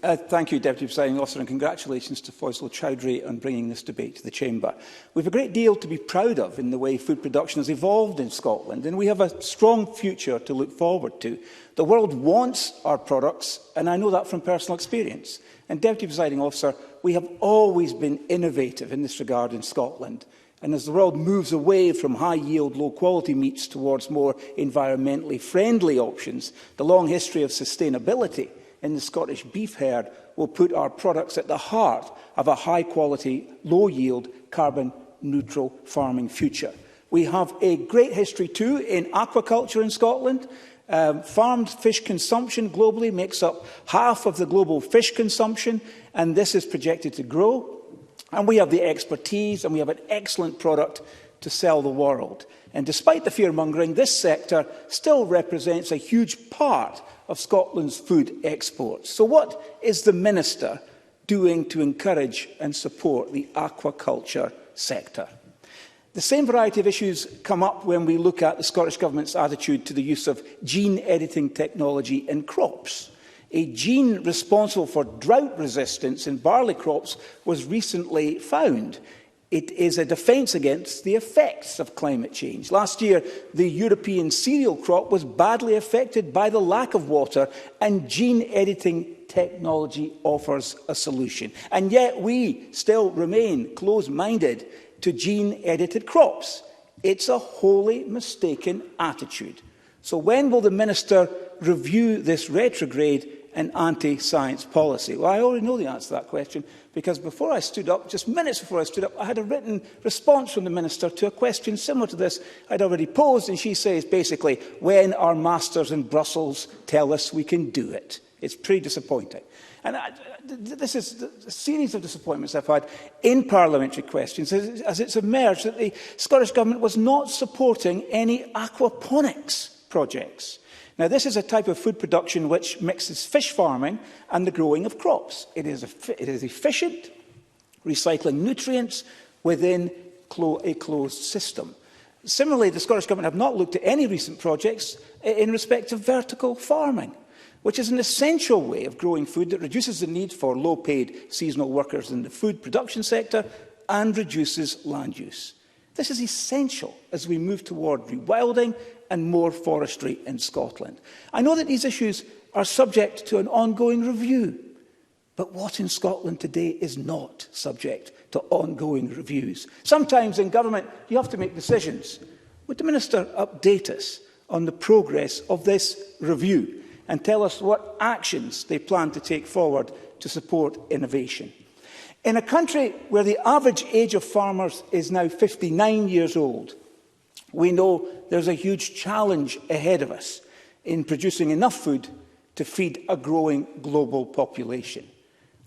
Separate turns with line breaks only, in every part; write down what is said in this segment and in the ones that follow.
Thank you, Deputy Presiding Officer, and congratulations to Foysol Choudhury on bringing this debate to the Chamber. We have a great deal to be proud of in the way food production has evolved in Scotland, and we have a strong future to look forward to. The world wants our products, and I know that from personal experience. And, Deputy Presiding Officer, we have always been innovative in this regard in Scotland. And as the world moves away from high-yield, low-quality meats towards more environmentally friendly options, the long history of sustainability in the Scottish beef herd will put our products at the heart of a high-quality, low-yield, carbon-neutral farming future. We have a great history too in aquaculture in Scotland. Farmed fish consumption globally makes up half of the global fish consumption, and this is projected to grow. And we have the expertise, and we have an excellent product to sell the world. And despite the fear-mongering, this sector still represents a huge part of Scotland's food exports. So what is the Minister doing to encourage and support the aquaculture sector? The same variety of issues come up when we look at the Scottish Government's attitude to the use of gene editing technology in crops. A gene responsible for drought resistance in barley crops was recently found. It is a defence against the effects of climate change. Last year, the European cereal crop was badly affected by the lack of water, and gene editing technology offers a solution. And yet we still remain close-minded to gene-edited crops. It's a wholly mistaken attitude. So when will the Minister review this retrograde and anti-science policy? Well, I already know the answer to that question, because before I stood up, just minutes before I stood up, I had a written response from the Minister to a question similar to this I'd already posed, and she says basically, when our masters in Brussels tell us we can do it. It's pretty disappointing. And this is a series of disappointments I've had in parliamentary questions as it's emerged that the Scottish Government was not supporting any aquaponics projects. Now, this is a type of food production which mixes fish farming and the growing of crops. It is efficient, recycling nutrients within a closed system. Similarly, the Scottish Government have not looked at any recent projects in respect of vertical farming, which is an essential way of growing food that reduces the need for low-paid seasonal workers in the food production sector and reduces land use. This is essential as we move toward rewilding and more forestry in Scotland. I know that these issues are subject to an ongoing review, but what in Scotland today is not subject to ongoing reviews? Sometimes in government you have to make decisions. Would the Minister update us on the progress of this review and tell us what actions they plan to take forward to support innovation? In a country where the average age of farmers is now 59 years old, we know there's a huge challenge ahead of us in producing enough food to feed a growing global population.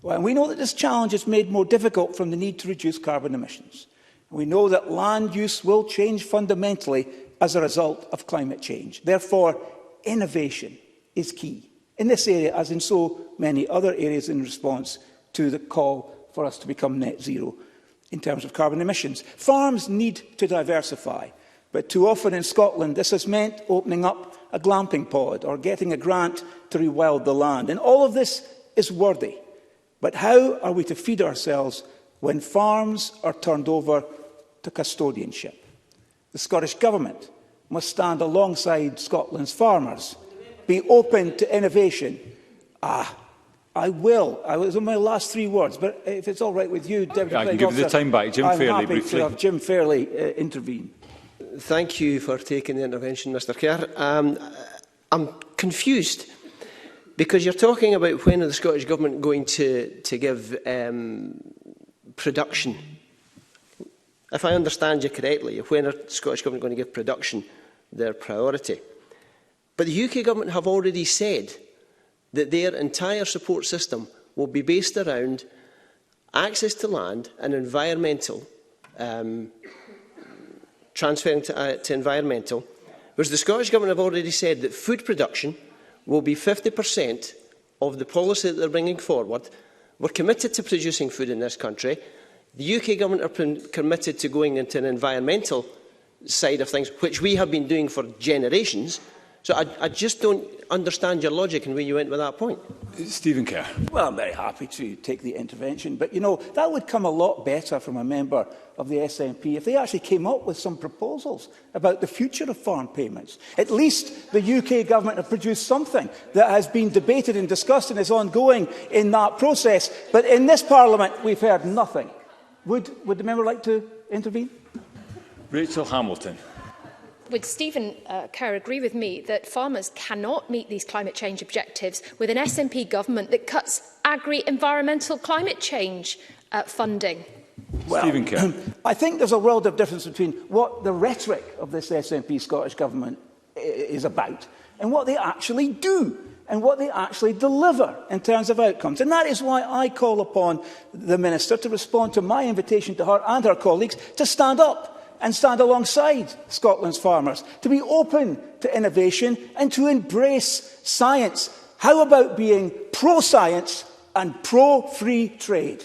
Well, and we know that this challenge is made more difficult from the need to reduce carbon emissions. We know that land use will change fundamentally as a result of climate change. Therefore, innovation is key in this area, as in so many other areas, in response to the call for us to become net zero in terms of carbon emissions. Farms need to diversify. But too often in Scotland, this has meant opening up a glamping pod or getting a grant to rewild the land. And all of this is worthy. But how are we to feed ourselves when farms are turned over to custodianship? The Scottish Government must stand alongside Scotland's farmers, be open to innovation. I will. I was on my last 3 words, but if it's all right with you, Deputy
I can give you the time back. Jim Fairley,
happy
briefly.
to have Jim Fairley intervene.
Thank you for taking the intervention, Mr Kerr. I'm confused because you're talking about when are the Scottish Government going to give production. If I understand you correctly, when are the Scottish Government going to give production their priority? But the UK Government have already said that their entire support system will be based around access to land and environmental transferring to environmental, whereas the Scottish Government have already said that food production will be 50% of the policy that they're bringing forward. We're committed to producing food in this country. The UK Government are committed to going into an environmental side of things, which we have been doing for generations, So I just don't understand your logic and where you went with that point.
Stephen Kerr.
Well, I'm very happy to take the intervention, but, you know, that would come a lot better from a member of the SNP if they actually came up with some proposals about the future of farm payments. At least the UK government have produced something that has been debated and discussed and is ongoing in that process. But in this Parliament, we've heard nothing. Would the member like to intervene?
Rachel Hamilton.
Would Stephen Kerr agree with me that farmers cannot meet these climate change objectives with an SNP government that cuts agri-environmental climate change funding?
Well,
Stephen Kerr.
I think there's a world of difference between what the rhetoric of this SNP Scottish Government is about and what they actually do and what they actually deliver in terms of outcomes. And that is why I call upon the Minister to respond to my invitation to her and her colleagues to stand up and stand alongside Scotland's farmers, to be open to innovation and to embrace science. How about being pro-science and pro-free trade?